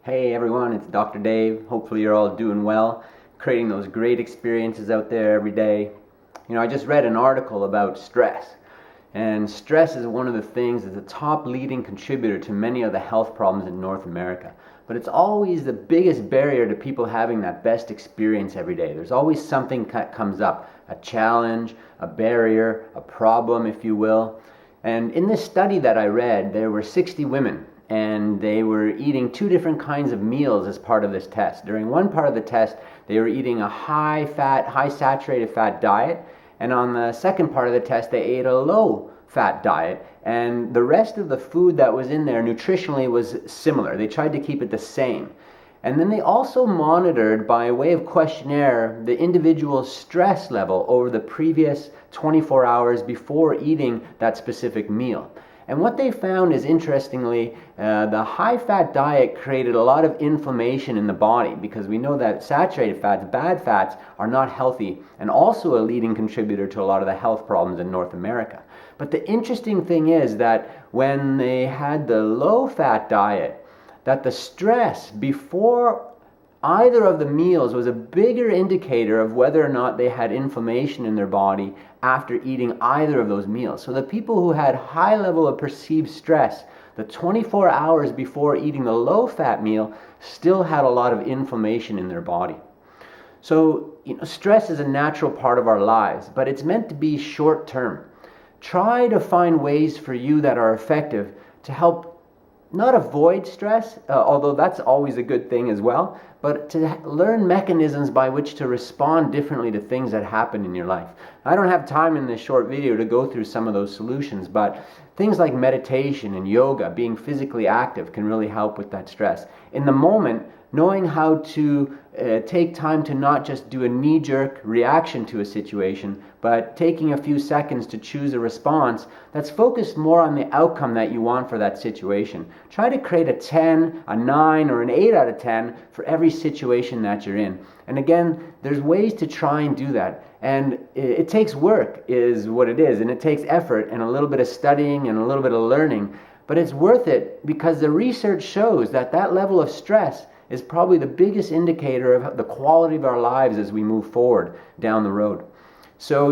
Hey everyone, it's Dr. Dave. Hopefully you're all doing well, creating those great experiences out there every day. I just read an article about stress, and stress is one of the things that's a top leading contributor to many of the health problems in North America. But it's always the biggest barrier to people having that best experience every day. There's always something that comes up, a challenge, a barrier, a problem, if you will. And in this study that I read, there were 60 women, and they were eating two different kinds of meals as part of this test. During one part of the test, they were eating a high saturated fat diet, and on the second part of the test, they ate a low fat diet, and the rest of the food that was in there nutritionally was similar. They tried to keep it the same. And then they also monitored, by way of questionnaire, the individual's stress level over the previous 24 hours before eating that specific meal. And what they found is, interestingly, the high-fat diet created a lot of inflammation in the body, because we know that saturated fats, bad fats, are not healthy and also a leading contributor to a lot of the health problems in North America. But the interesting thing is that when they had the low-fat diet, that the stress before either of the meals was a bigger indicator of whether or not they had inflammation in their body after eating either of those meals. So the people who had high level of perceived stress, the 24 hours before eating the low-fat meal, still had a lot of inflammation in their body. So, stress is a natural part of our lives, but it's meant to be short-term. Try to find ways for you that are effective to help not avoid stress, although that's always a good thing as well, but to learn mechanisms by which to respond differently to things that happen in your life. I don't have time in this short video to go through some of those solutions, but things like meditation and yoga, being physically active, can really help with that stress. In the moment, knowing how to take time to not just do a knee-jerk reaction to a situation, but taking a few seconds to choose a response that's focused more on the outcome that you want for that situation. Try to create a 10, a 9, or an 8 out of 10 for every situation that you're in. And again, there's ways to try and do that. And it takes work, is what it is, and it takes effort and a little bit of studying and a little bit of learning. But it's worth it, because the research shows that that level of stress is probably the biggest indicator of the quality of our lives as we move forward down the road. So,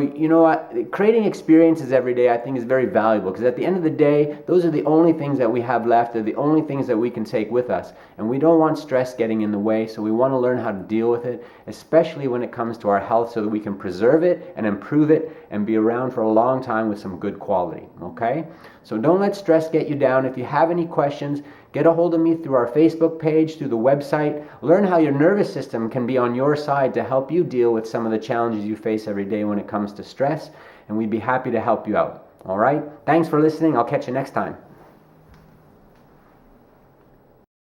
creating experiences every day, I think, is very valuable, because at the end of the day, those are the only things that we have left. They're the only things that we can take with us. And we don't want stress getting in the way, so we want to learn how to deal with it, especially when it comes to our health, so that we can preserve it and improve it and be around for a long time with some good quality, okay? So don't let stress get you down. If you have any questions, get a hold of me through our Facebook page, through the website. Learn how your nervous system can be on your side to help you deal with some of the challenges you face every day when it comes to stress, and we'd be happy to help you out. All right? Thanks for listening. I'll catch you next time.